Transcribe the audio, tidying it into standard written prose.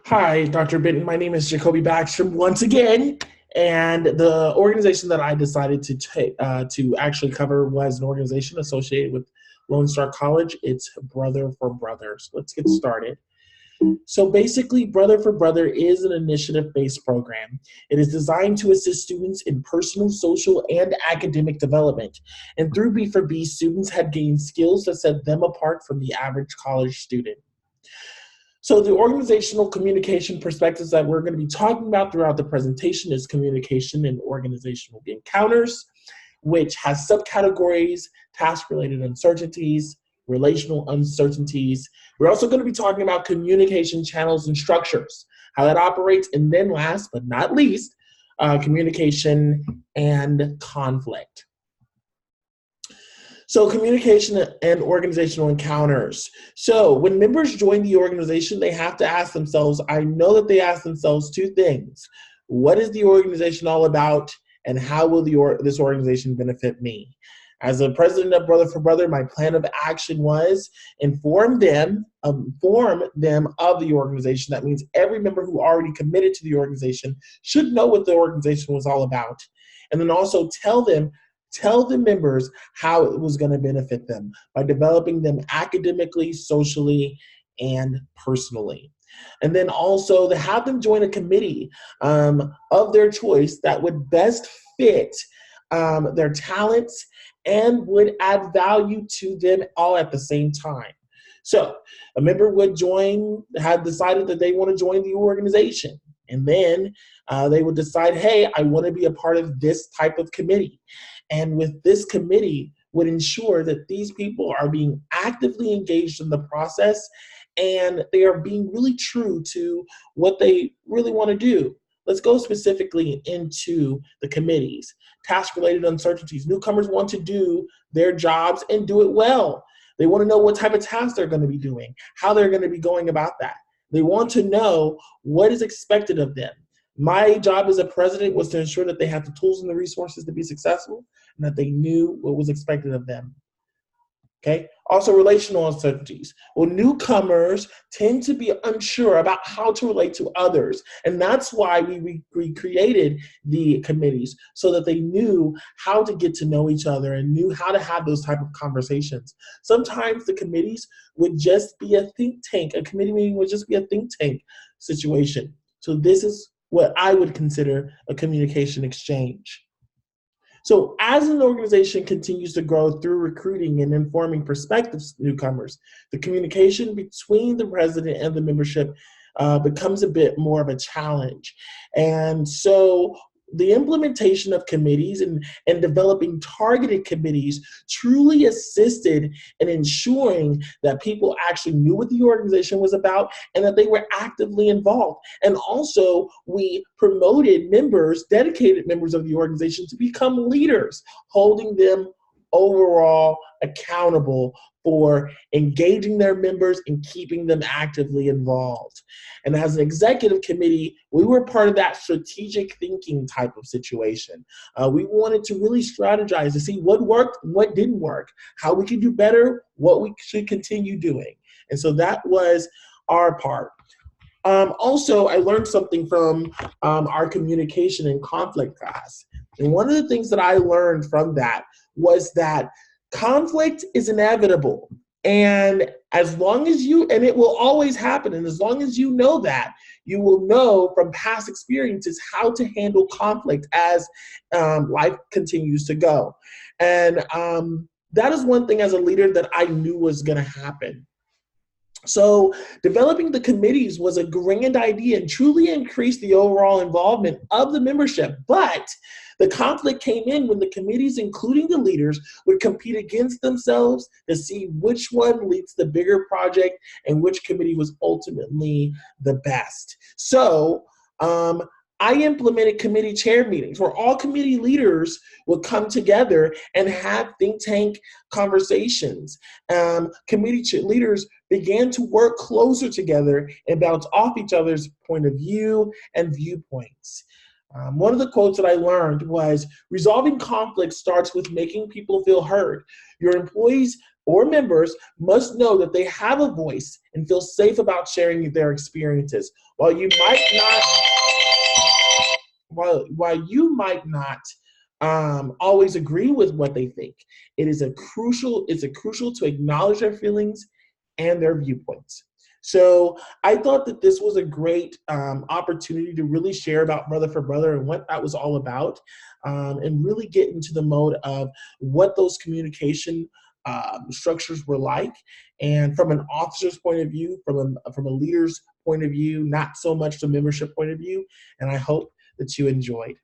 Hi, Dr. Benton. My name is Jacoby Backstrom once again, and the organization that I decided to actually cover was an organization associated with Lone Star College. It's Brother for Brothers. Let's get started. So basically, Brother for Brother is an initiative-based program. It is designed to assist students in personal, social, and academic development. And through B4B, students have gained skills that set them apart from the average college student. So the organizational communication perspectives that we're going to be talking about throughout the presentation is communication and organizational encounters, which has subcategories: task-related uncertainties, relational uncertainties. We're also going to be talking about communication channels and structures, how that operates, and then last but not least, communication and conflict. So communication and organizational encounters. So when members join the organization, they have to ask themselves, I know that they ask themselves two things. What is the organization all about, and how will this organization benefit me? As a president of Brother for Brother, my plan of action was inform them of the organization. That means every member who already committed to the organization should know what the organization was all about. And then also tell the members how it was going to benefit them by developing them academically, socially, and personally. And then also to have them join a committee of their choice that would best fit their talents and would add value to them all at the same time. So a member had decided that they want to join the organization. And then they would decide, hey, I want to be a part of this type of committee. And with this committee would ensure that these people are being actively engaged in the process and they are being really true to what they really want to do. Let's go specifically into the committees. Task-related uncertainties. Newcomers want to do their jobs and do it well. They want to know what type of tasks they're going to be doing, how they're going to be going about that. They want to know what is expected of them. My job as a president was to ensure that they had the tools and the resources to be successful and that they knew what was expected of them. Okay. Also, relational uncertainties. Well, newcomers tend to be unsure about how to relate to others. And that's why we created the committees, so that they knew how to get to know each other and knew how to have those type of conversations. Sometimes the committees would just be a think tank. A committee meeting would just be a think tank situation. So this is what I would consider a communication exchange. So as an organization continues to grow through recruiting and informing prospective newcomers, the communication between the president and the membership becomes a bit more of a challenge. And so the implementation of committees and developing targeted committees truly assisted in ensuring that people actually knew what the organization was about and that they were actively involved. And also, we promoted dedicated members of the organization, to become leaders, holding them overall accountable for engaging their members and keeping them actively involved. And as an executive committee, we were part of that strategic thinking type of situation. We wanted to really strategize to see what worked and what didn't work, how we could do better, what we should continue doing. And so that was our part. Also, I learned something from our communication and conflict class. And one of the things that I learned from that was that conflict is inevitable. And as long as and it will always happen, and as long as you know that, you will know from past experiences how to handle conflict as life continues to go. And that is one thing as a leader that I knew was going to happen. So developing the committees was a grand idea and truly increased the overall involvement of the membership. But the conflict came in when the committees, including the leaders, would compete against themselves to see which one leads the bigger project and which committee was ultimately the best. So I implemented committee chair meetings where all committee leaders would come together and have think tank conversations. Committee leaders began to work closer together and bounce off each other's point of view and viewpoints. One of the quotes that I learned was, resolving conflict starts with making people feel heard. Your employees or members must know that they have a voice and feel safe about sharing their experiences. While you might not, while you might not always agree with what they think, it's a crucial to acknowledge their feelings and their viewpoints. So I thought that this was a great opportunity to really share about Brother for Brother and what that was all about, and really get into the mode of what those communication structures were like, and from an officer's point of view, from a leader's point of view, not so much the membership point of view. And I hope that you enjoyed.